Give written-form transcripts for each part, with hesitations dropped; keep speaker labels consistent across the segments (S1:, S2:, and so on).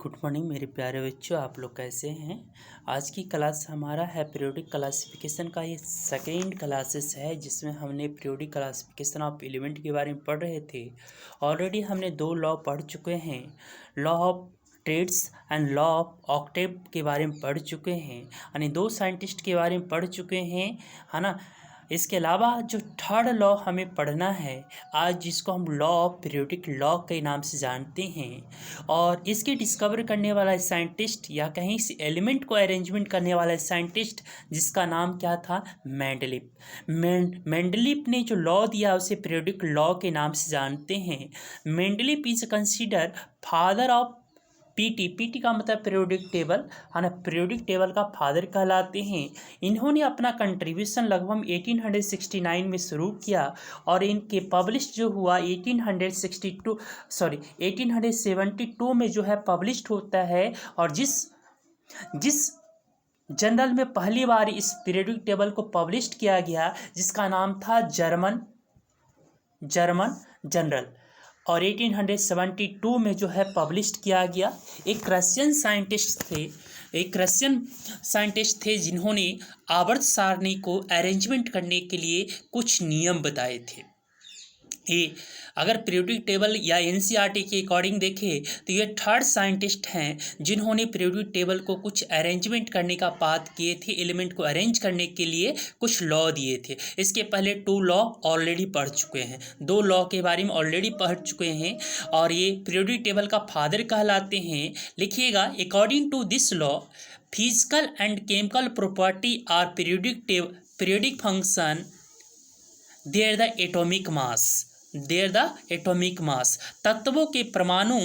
S1: Good morning मेरे प्यारे बच्चों, आप लोग कैसे हैं। आज की क्लास हमारा है पीरियोडिक क्लासिफिकेशन का। ये सेकेंड क्लासेस है जिसमें हमने पीरियोडिक क्लासिफिकेशन ऑफ एलिमेंट के बारे में पढ़ रहे थे। ऑलरेडी हमने 2 लॉ पढ़ चुके हैं, law of trades and law of octave के बारे में पढ़ चुके हैं, यानी 2 साइंटिस्ट के बारे में पढ़ चुके हैं, है ना। इसके अलावा जो थर्ड लॉ हमें पढ़ना है आज, जिसको हम लॉ ऑफ पीरियोडिक लॉ के नाम से जानते हैं, और इसके डिस्कवर करने वाला साइंटिस्ट या कहीं से एलिमेंट को अरेंजमेंट करने वाला साइंटिस्ट जिसका नाम क्या था, मेंडलीफ। मेंडलीफ ने जो लॉ दिया उसे पीरियोडिक लॉ के नाम से जानते हैं। Mendeleev is consider father of PT का मतलब पीरियोडिक टेबल, है ना, पीरियोडिक टेबल का फादर कहलाते हैं। इन्होंने अपना कंट्रीब्यूशन लगभग 1869 में शुरू किया और इनके पब्लिश जो हुआ 1872 में जो है पब्लिश्ड होता है। और जिस जर्नल में पहली बार इस पीरियोडिक टेबल को पब्लिश्ड किया गया जिसका नाम था जर्मन जनरल, और 1872 में जो है पब्लिश्ड किया गया। एक रशियन साइंटिस्ट थे जिन्होंने आवर्त सारणी को अरेंजमेंट करने के लिए कुछ नियम बताए थे। ये अगर पीरियोडिक टेबल या एनसीईआरटी के अकॉर्डिंग देखें तो ये थर्ड साइंटिस्ट हैं जिन्होंने पीरियोडिक टेबल को कुछ अरेंजमेंट करने का बात किए थे, एलिमेंट को अरेंज करने के लिए कुछ लॉ दिए थे। इसके पहले 2 लॉ ऑलरेडी पढ़ चुके हैं, 2 लॉ के बारे में ऑलरेडी पढ़ चुके हैं और ये पीरियोडिक टेबल का फादर कहलाते हैं। लिखिएगा, according to this law physical and chemical property are periodic function their the atomic mass. तत्वों के परमाणु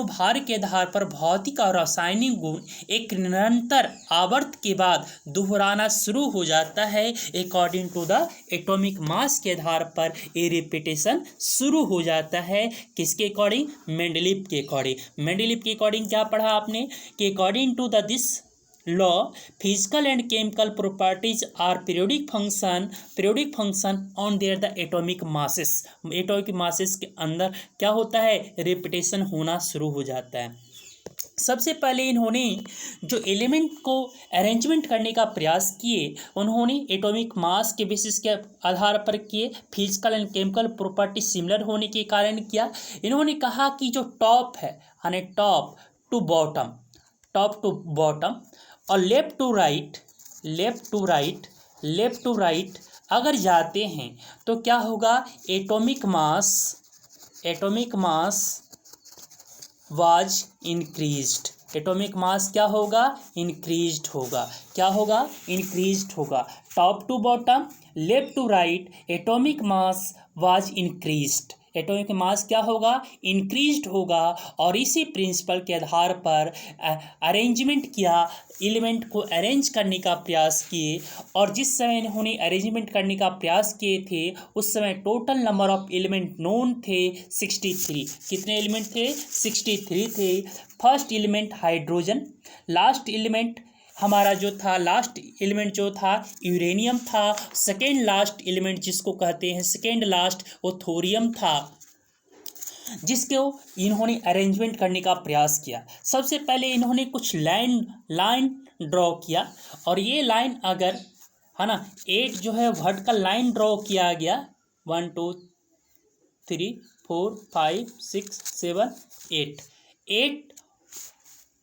S1: भार के आधार पर भौतिक और रासायनिक गुण एक निरंतर आवर्त के बाद दोहराना शुरू हो जाता है। According to the atomic mass के आधार पर ये रिपीटेशन शुरू हो जाता है। किसके अकॉर्डिंग? मेंडलीफ के अकॉर्डिंग क्या पढ़ा आपने कि according to the this law physical and chemical properties are periodic function on their the atomic masses के अंदर क्या होता है, रिपीटेशन होना शुरू हो जाता है। सबसे पहले इन्होंने जो एलिमेंट को अरेंजमेंट करने का प्रयास किए उन्होंने एटॉमिक मास के बेसिस के आधार पर किए, physical and chemical property similar होने के कारण किया। इन्होंने कहा कि जो टॉप है, यानी टॉप टू बॉटम और लेफ्ट टू राइट अगर जाते हैं तो क्या होगा, atomic mass was increased. Atomic mass क्या होगा, इंक्रीज्ड होगा। Top to bottom, left to right, atomic mass was increased. Atomic mass क्या होगा, इंक्रीज्ड होगा। और इसी प्रिंसिपल के आधार पर अरेंजमेंट किया, एलिमेंट को अरेंज करने का प्रयास किए। और जिस समय इन्होंने अरेंजमेंट करने का प्रयास किए थे उस समय total number of element known थे 63। कितने एलिमेंट थे? 63 थे। First element hydrogen, last element जो था यूरेनियम था। सेकेंड लास्ट एलिमेंट जिसको कहते हैं सेकेंड लास्ट वो थोरियम था, जिसको इन्होंने अरेंजमेंट करने का प्रयास किया। सबसे पहले इन्होंने कुछ लाइन ड्रॉ किया और ये लाइन अगर है ना 8 जो है वर्टिकल लाइन ड्रॉ किया गया, 1 2 3 4 5 6 7 8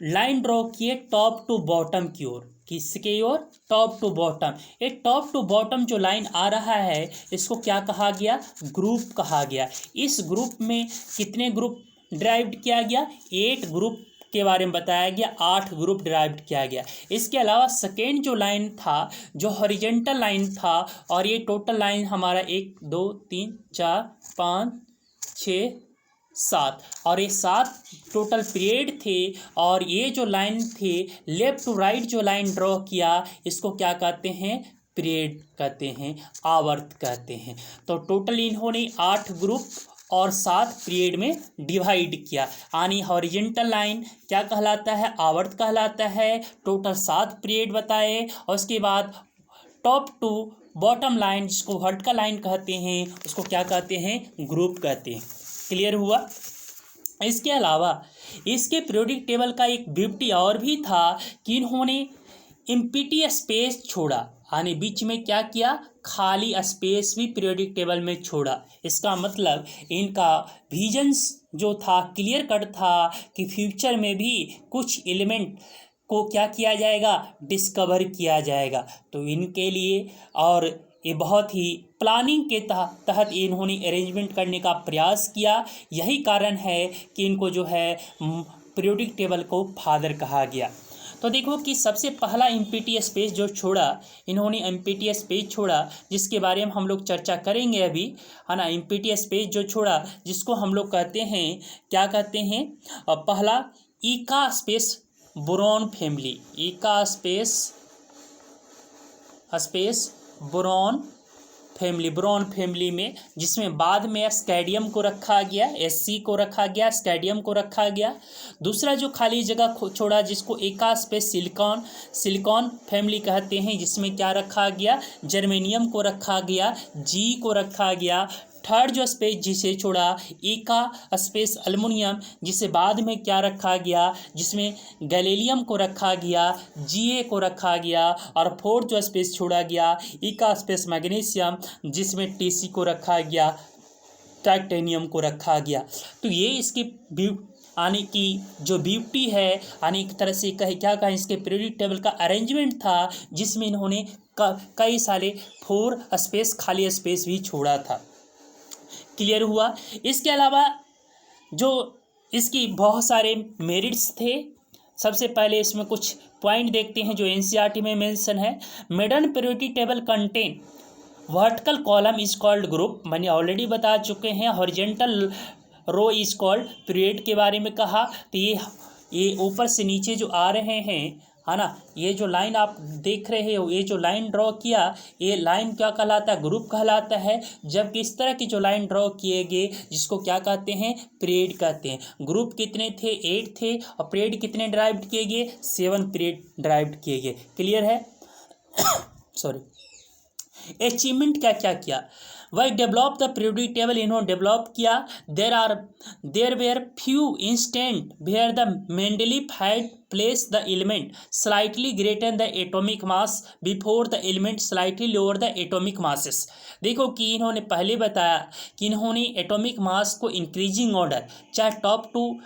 S1: लाइन ड्रॉ किए टॉप टू बॉटम की ओर। किसके ओर? Top to bottom. एक टॉप टू बॉटम जो लाइन आ रहा है इसको क्या कहा गया, ग्रुप कहा गया। इस ग्रुप में कितने ग्रुप ड्राइव किया गया, 8 ग्रुप के बारे में बताया गया, 8 ग्रुप ड्राइव किया गया। इसके अलावा सेकेंड जो लाइन था जो हॉरिजॉन्टल लाइन था, और ये टोटल लाइन हमारा 1 2 3 4 5 6 7 और ये 7 टोटल पीरियड थे। और ये जो लाइन थे लेफ्ट टू राइट जो लाइन ड्रॉ किया इसको क्या कहते हैं, पीरियड कहते हैं, आवर्त कहते हैं। तो टोटल इन्होंने 8 ग्रुप और 7 पीरियड में डिवाइड किया। यानी हॉरिजॉन्टल लाइन क्या कहलाता है, आवर्त कहलाता है। टोटल 7 पीरियड बताए और उसके बाद टॉप टू बॉटम लाइन जिसको वर्टिकल लाइन कहते हैं उसको क्या कहते हैं, ग्रुप कहते हैं। क्लियर हुआ? इसके अलावा इसके पीरियोडिक टेबल का एक ब्यूटी और भी था कि इन्होंने एम्प्टी स्पेस छोड़ा, यानी बीच में क्या किया, खाली स्पेस भी पीरियोडिक टेबल में छोड़ा। इसका मतलब इनका विजन्स जो था क्लियर कट था कि फ्यूचर में भी कुछ एलिमेंट को क्या किया जाएगा, डिस्कवर किया जाएगा। तो इनके लिए और ये बहुत ही प्लानिंग के तहत इन्होंने अरेंजमेंट करने का प्रयास किया। यही कारण है कि इनको जो है पीरियोडिक टेबल को फादर कहा गया। तो देखो कि सबसे पहला एम्प्टी स्पेस जो छोड़ा, इन्होंने एम्प्टी स्पेस छोड़ा जिसके बारे में हम लोग चर्चा करेंगे अभी, है ना। एम्प्टी स्पेस जो छोड़ा जिसको हम लोग कहते हैं, क्या कहते हैं, पहला eka space boron family, eka space boron family में, जिसमें बाद में स्कैडियम को रखा गया, एससी को रखा गया, स्कैडियम को रखा गया। दूसरा जो खाली जगह छोड़ा जिसको एका स्पेस सिलिकॉन फैमिली कहते हैं, जिसमें क्या रखा गया, जर्मेनियम को रखा गया, जी को रखा गया। थर्ड जो स्पेस जिसे छोड़ा एका स्पेस एल्युमिनियम, जिसे बाद में क्या रखा गया, जिसमें गैलीलियम को रखा गया, जीए को रखा गया। और फोर्थ जो स्पेस छोड़ा गया एका स्पेस मैग्नीशियम, जिसमें टीसी को रखा गया, टाइटेनियम को रखा गया। तो ये इसकी आने की जो ब्यूटी है, आने एक तरह से कहे क्या कहें, इसके पीरियोडिक टेबल का अरेंजमेंट था जिसमें इन्होंने कई सारे 4 स्पेस खाली स्पेस भी छोड़ा था। क्लियर हुआ। इसके अलावा जो इसकी बहुत सारे मेरिट्स थे, सबसे पहले इसमें कुछ पॉइंट देखते हैं जो एनसीईआरटी में मेंशन है। Modern periodic table contain vertical column is called group, मैंने ऑलरेडी बता चुके हैं। Horizontal row is called period के बारे में कहा। तो ये ऊपर से नीचे जो आ रहे हैं, है ना, ये जो लाइन आप देख रहे हो, ये जो लाइन ड्रॉ किया, ये लाइन क्या कहलाता है, ग्रुप कहलाता है। जबकि इस तरह की जो लाइन ड्रॉ किए गए जिसको क्या कहते हैं, पीरियड कहते हैं। ग्रुप कितने थे, 8 थे, और पीरियड कितने ड्राइव किए गए, 7 पीरियड ड्राइव किए गए। क्लियर है। सॉरी। अचीवमेंट क्या क्या किया, वह डेवलप द पीरियोडिक टेबल, इन्होंने डेवलप किया। There were few instant where the Mendeleev had place the element slightly greater the atomic mass before the element slightly lower the atomic masses. देखो कि इन्होंने पहले बताया कि इन्होंने एटॉमिक मास को इंक्रीजिंग ऑर्डर, चाहे टॉप टू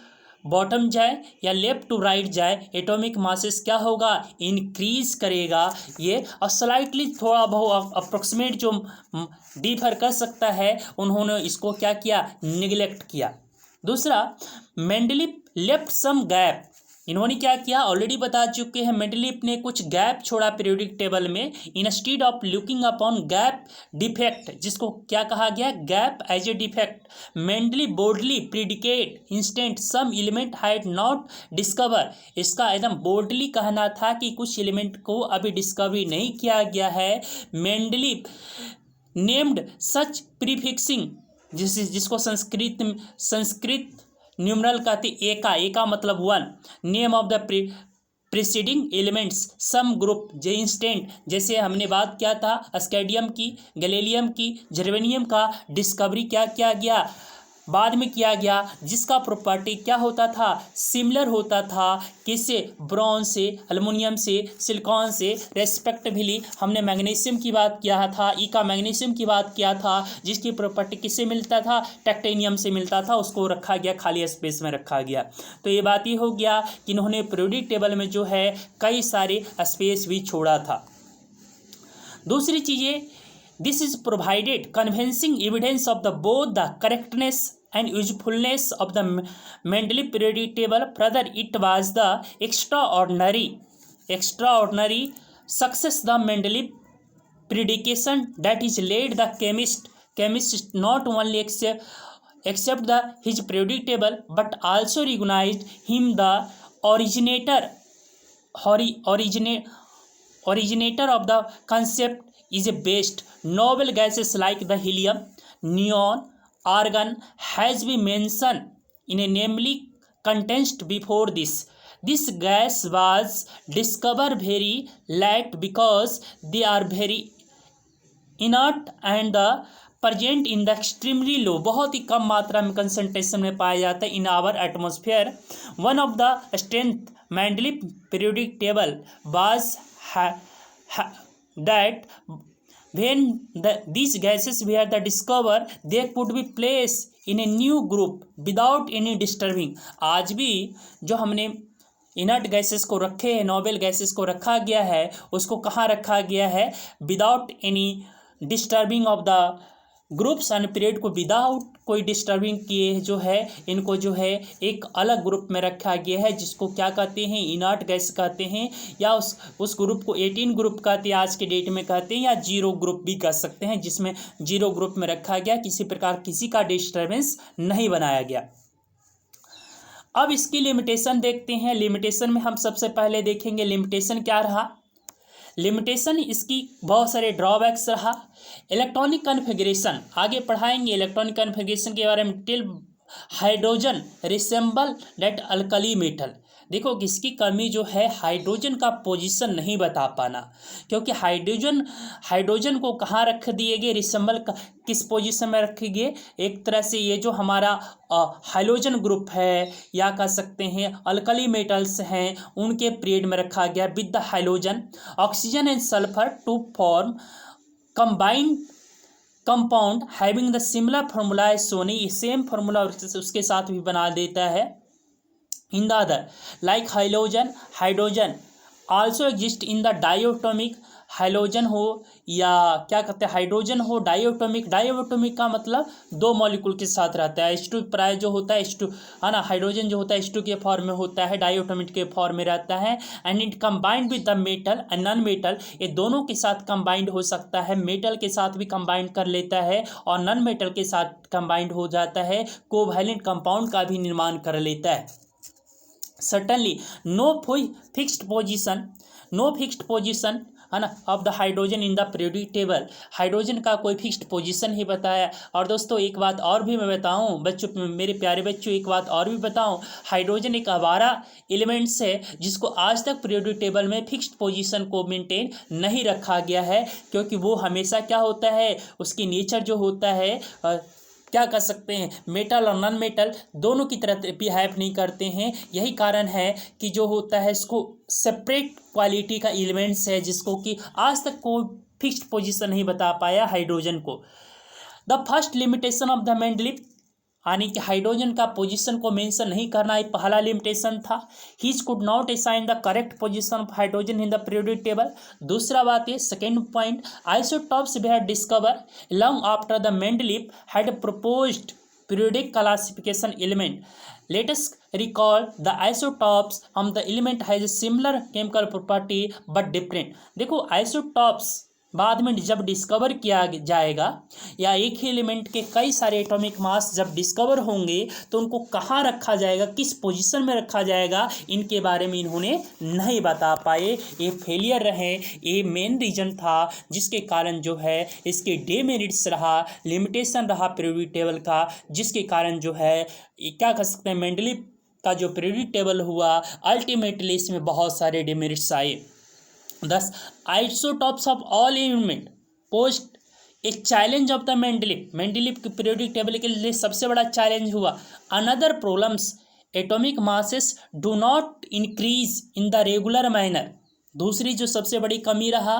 S1: बॉटम जाए या लेफ्ट टू राइट जाए, एटॉमिक मासेस क्या होगा, इंक्रीज करेगा ये। और स्लाइटली थोड़ा बहुत अप्रोक्सीमेट जो डिफर कर सकता है, उन्होंने इसको क्या किया, निगलेक्ट किया। दूसरा, मेंडलीफ लेफ्ट सम गैप, इन्होंने क्या किया, ऑलरेडी बता चुके हैं। मेंडलीफ ने कुछ गैप छोड़ा पीरियोडिक टेबल में। Instead of looking upon gap defect, जिसको क्या कहा गया, gap as a defect, Mendeleev boldly predicate instant some element had not discover. इसका एकदम बोल्डली कहना था कि कुछ एलिमेंट को अभी डिस्कवरी नहीं किया गया है। मेंडलीफ नेम्ड सच प्रीफिक्सिंग, जिसको संस्कृत न्यूमरल कहते, एका मतलब 1, name of the preceding elements some group जे इंस्टेंट, जैसे हमने बात किया था स्कैडियम की, गैलीलियम की, जर्मेनियम का डिस्कवरी क्या किया गया, बाद में किया गया, जिसका प्रॉपर्टी क्या होता था, सिमिलर होता था, किससे, ब्रॉन्ज से, एल्युमिनियम से, सिलिकॉन से रेस्पेक्टिवली। हमने मैग्नीशियम की बात किया था, ईका मैग्नीशियम की बात किया था, जिसकी प्रॉपर्टी किससे मिलता था, टाइटेनियम से मिलता था, उसको रखा गया, खाली स्पेस में रखा गया। तो ये बात ही हो गया कि इन्होंने पीरियोडिक टेबल में जो है कई सारे स्पेस भी छोड़ा था। दूसरी चीज़ें, this is provided convincing evidence of the both the correctness and usefulness of the Mendeleev periodic table. Further, it was the extraordinary success the Mendeleev predication that is led the chemist not only accept the his periodic table but also recognized him the originator of the concept is a best. Noble gases like the helium, neon, argon has been mentioned in a namely contest before this. This gas was discovered very late because they are very inert and the present in the extremely low, बहुत ही कम मात्रा में concentration में पाया जाता है in our atmosphere. One of the strength Mendeleev periodic table was that when these gases were the discovered, they could be placed in a new group without any disturbing। आज भी जो हमने इनर्ट गैसेस को रखे हैं, noble gases को रखा गया है, उसको कहाँ रखा गया है? Without any disturbing of the groups and period को विदाउट कोई डिस्टर्बिंग किए जो है इनको जो है एक अलग ग्रुप में रखा गया है, जिसको क्या कहते हैं? इनर्ट गैस कहते हैं, या उस ग्रुप को 18 ग्रुप कहते हैं आज के डेट में कहते हैं, या जीरो ग्रुप भी कह सकते हैं, जिसमें जीरो ग्रुप में रखा गया, किसी प्रकार किसी का डिस्टर्बेंस नहीं बनाया गया। अब इसकी लिमिटेशन देखते हैं। लिमिटेशन में हम सबसे पहले देखेंगे लिमिटेशन क्या रहा। लिमिटेशन इसकी बहुत सारे ड्रॉबैक्स रहा। इलेक्ट्रॉनिक कन्फिग्रेशन आगे पढ़ाएंगे, इलेक्ट्रॉनिक कन्फिग्रेशन के बारे में। Till hydrogen resemble that alkali metal, देखो किसकी कमी जो है, हाइड्रोजन का पोजीशन नहीं बता पाना, क्योंकि हाइड्रोजन को कहाँ रख दिए गए? रिसेंबल किस पोजीशन में रखे गए? एक तरह से ये जो हमारा हाइड्रोजन ग्रुप है, या कह सकते हैं अल्कली मेटल्स हैं, उनके पीरियड में रखा गया with the hydrogen oxygen and sulphur to form combined compound having the similar formula है सोनी, सेम फार्मूला उसके साथ भी बना देता है। In the other, like hydrogen also exist in the diatomic, hydrogen हो या क्या कहते हैं हाइड्रोजन हो, डायोटोमिक का मतलब दो मॉलिक्यूल के साथ रहता है। H2 प्राय जो होता है H2 है ना, हाइड्रोजन जो होता है H2 के फॉर्म में होता है, डायोटोमिक के फॉर्म में रहता है। And it combined with the metal and non metal, ये दोनों के साथ कंबाइंड हो सकता है, मेटल के साथ भी कंबाइंड कर लेता है और नॉन मेटल के साथ कंबाइंड हो जाता है, कोवैलेंट कंपाउंड का भी निर्माण कर लेता है। सर्टनली नो फिक्स्ड पोजीशन है ना of the hydrogen in the periodic table, hydrogen का कोई फिक्स्ड पोजीशन ही बताया। और दोस्तों एक बात और भी मैं बताऊं बच्चों, मेरे प्यारे बच्चों एक बात और भी बताऊं, हाइड्रोजन एक आवारा एलिमेंट्स है जिसको आज तक पीरियोडिक टेबल में फिक्स्ड पोजीशन को मेंटेन नहीं रखा गया है, क्योंकि वो हमेशा क्या होता है, उसकी नेचर जो होता है क्या कर सकते हैं, मेटल और नॉन मेटल दोनों की तरह बिहेव नहीं करते हैं। यही कारण है कि जो होता है इसको सेपरेट क्वालिटी का एलिमेंट्स है, जिसको कि आज तक कोई फिक्स्ड पोजीशन नहीं बता पाया हाइड्रोजन को। The first limitation of the Mendeleev, यानी कि हाइड्रोजन का पोजीशन को मेंशन नहीं करना ये पहला लिमिटेशन था। He's could not assign the correct position of hydrogen in the periodic table. दूसरा बात ये second point, isotopes were had discover long after the Mendeleev had proposed periodic classification element. Let us recall the isotopes of the element has a similar chemical property but different। देखो isotopes बाद में जब discover किया जाएगा, या एक ही element के कई सारे एटॉमिक मास जब डिस्कवर होंगे तो उनको कहाँ रखा जाएगा, किस पोजीशन में रखा जाएगा, इनके बारे में इन्होंने नहीं बता पाए। ये फेलियर रहे, ये मेन रीजन था जिसके कारण जो है इसके डेमेरिट्स रहा, लिमिटेशन रहा पीरियोडिक टेबल का, जिसके कारण जो है क्या कह सकते हैं मेंडलीफ का जो पीरियोडिक टेबल हुआ अल्टीमेटली इसमें बहुत सारे डेमेरिट्स आए। Thus, isotopes of all element posed a challenge of the Mendeleev के पीरियोडिक टेबल के लिए सबसे बड़ा चैलेंज हुआ। Another problems, atomic masses do not increase in the regular manner. दूसरी जो सबसे बड़ी कमी रहा,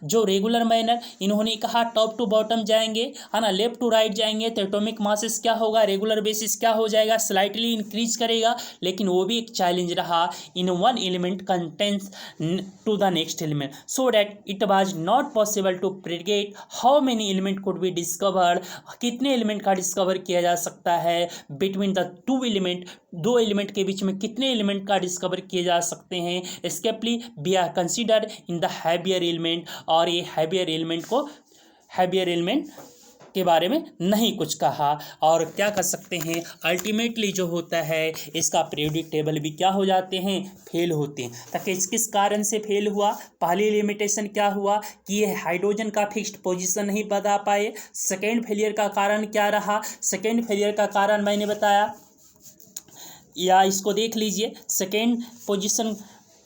S1: जो रेगुलर मैनर इन्होंने कहा टॉप टू बॉटम जाएंगे है ना, लेफ्ट टू राइट जाएंगे तो एटॉमिक मासेस क्या होगा, रेगुलर बेसिस क्या हो जाएगा, स्लाइटली इंक्रीज करेगा, लेकिन वो भी एक चैलेंज रहा। In one element contains to the next element, so that it was not possible to predict how many element could be discovered, कितने एलिमेंट का डिस्कवर किया जा सकता है बिटवीन द टू एलिमेंट, दो एलिमेंट के बीच में कितने एलिमेंट का डिस्कवर किए जा सकते हैं। Especially be are considered in the heavier element, और ये हैवियर एलिमेंट के बारे में नहीं कुछ कहा। और क्या कर सकते हैं, अल्टीमेटली जो होता है इसका पीरियोडिक टेबल भी क्या हो जाते हैं, फेल होते हैं। ताकि किस कारण से फेल हुआ, पहली लिमिटेशन क्या हुआ कि ये हाइड्रोजन का फिक्स्ड पोजीशन नहीं बता पाए। सेकेंड फेलियर का कारण क्या रहा, सेकेंड फेलियर का कारण मैंने बताया, या इसको देख लीजिए, सेकेंड पोजीशन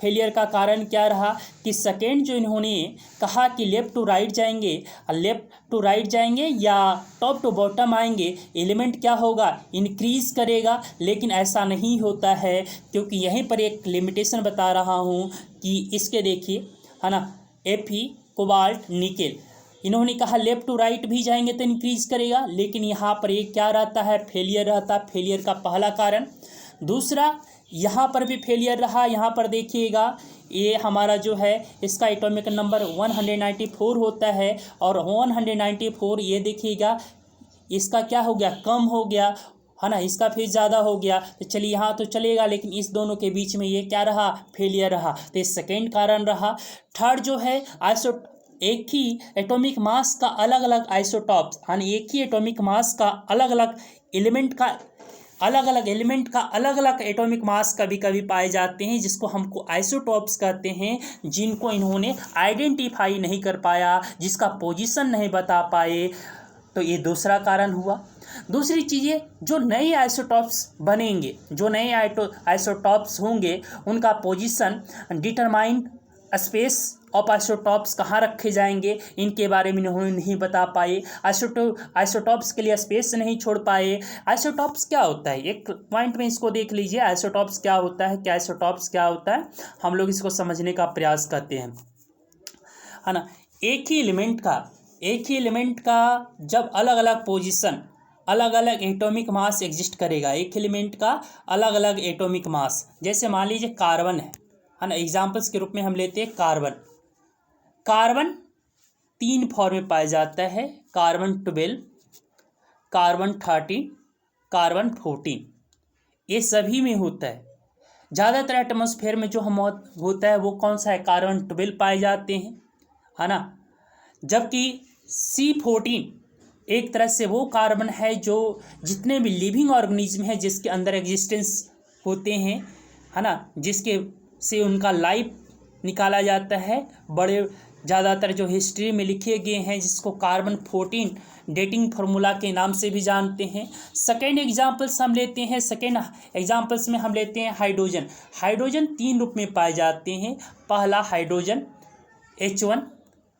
S1: फेलियर का कारण क्या रहा कि सेकेंड जो इन्होंने कहा कि लेफ़्ट टू राइट जाएंगे, लेफ़्ट टू राइट जाएंगे या टॉप टू बॉटम आएंगे, एलिमेंट क्या होगा, इंक्रीज करेगा। लेकिन ऐसा नहीं होता है, क्योंकि यहीं पर एक लिमिटेशन बता रहा हूँ कि इसके देखिए, है ना, Fe, कोबाल्ट, निकेल, इन्होंने कहा लेफ़्ट टू राइट भी जाएंगे तो इंक्रीज करेगा, लेकिन यहाँ पर एक क्या रहता है, फेलियर रहता है, फेलियर का पहला कारण। दूसरा, यहाँ पर भी फेलियर रहा, यहाँ पर देखिएगा ये हमारा जो है इसका एटॉमिक नंबर 194 होता है, और 194 ये देखिएगा इसका क्या हो गया, कम हो गया, है ना, इसका फिर ज़्यादा हो गया। तो चलिए यहाँ तो चलेगा, लेकिन इस दोनों के बीच में ये क्या रहा, फेलियर रहा। तो ये सेकेंड कारण रहा। थर्ड जो है एक ही एटॉमिक मास का अलग अलग आइसोटॉप्स, यानी एक ही एटॉमिक मास का अलग अलग एलिमेंट का अलग अलग एटॉमिक मास कभी कभी पाए जाते हैं, जिसको हमको आइसोटॉप्स कहते हैं, जिनको इन्होंने आइडेंटिफाई नहीं कर पाया, जिसका पोजीशन नहीं बता पाए। तो ये दूसरा कारण हुआ। दूसरी चीज़ें, जो नए आइसोटॉप्स बनेंगे, जो नए आइसोटॉप्स होंगे, उनका position determined, space of isotopes कहाँ रखे जाएंगे, इनके बारे में इन्होंने नहीं बता पाए। आइसोटॉप्स के लिए स्पेस नहीं छोड़ पाए। आइसोटॉप्स क्या होता है, एक पॉइंट में इसको देख लीजिए, आइसोटॉप्स क्या होता है, क्या आइसोटॉप्स क्या होता है, हम लोग इसको समझने का प्रयास करते हैं, है ना। एक ही एलिमेंट का जब अलग अलग पोजीशन, अलग अलग एटॉमिक मास एग्जिस्ट करेगा, एक एलिमेंट का अलग अलग एटॉमिक मास, जैसे मान लीजिए कार्बन है ना, एग्जाम्पल्स के रूप में हम लेते हैं कार्बन 3 फॉर्म में पाया जाता है, कार्बन 12, कार्बन 13, कार्बन 14, ये सभी में होता है। ज़्यादातर एटमॉस्फेयर में जो हम होता है वो कौन सा है, कार्बन 12 पाए जाते हैं, है ना। जबकि C14 एक तरह से वो कार्बन है जो जितने भी लिविंग ऑर्गेनिज्म है जिसके अंदर एग्जिस्टेंस होते हैं, है ना, जिसके से उनका लाइफ निकाला जाता है, बड़े ज़्यादातर जो हिस्ट्री में लिखे गए हैं, जिसको कार्बन 14 डेटिंग फार्मूला के नाम से भी जानते हैं। सेकेंड एग्जाम्पल्स हम लेते हैं, सेकेंड एग्जाम्पल्स में हम लेते हैं हाइड्रोजन 3 रूप में पाए जाते हैं। पहला हाइड्रोजन H1,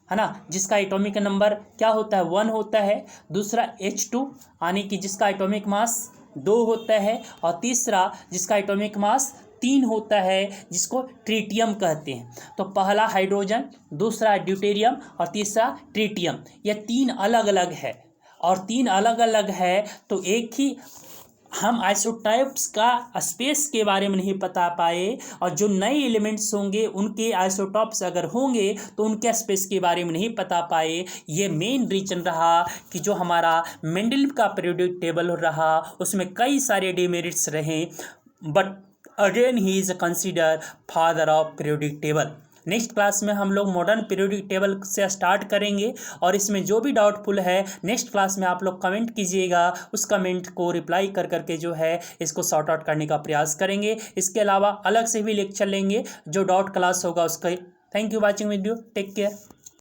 S1: है ना, जिसका एटॉमिक नंबर क्या होता है, 1 होता है। दूसरा H2, यानी कि जिसका एटॉमिक मास 2 होता है। और तीसरा जिसका एटॉमिक मास 3 होता है, जिसको ट्रिटियम कहते हैं। तो पहला हाइड्रोजन, दूसरा ड्यूटेरियम और तीसरा ट्रिटियम, ये 3 अलग अलग है। और 3 अलग अलग है तो एक ही हम आइसोटॉप्स का स्पेस के बारे में नहीं बता पाए, और जो नए एलिमेंट्स होंगे उनके आइसोटॉप्स अगर होंगे तो उनके स्पेस के बारे में नहीं बता पाए। ये मेन रीजन रहा कि जो हमारा मेंडल का पीरियोडिक टेबल रहा उसमें कई सारे डिमेरिट्स रहे, but again he is consider father of periodic table. Next class में हम लोग मॉडर्न पीरियोडिक टेबल से स्टार्ट करेंगे, और इसमें जो भी डाउटफुल है नेक्स्ट क्लास में आप लोग कमेंट कीजिएगा, उस कमेंट को रिप्लाई कर करके जो है इसको सॉर्ट आउट करने का प्रयास करेंगे। इसके अलावा अलग से भी लेक्चर लेंगे, जो डाउट क्लास होगा उसका। Thank you watching video, take care.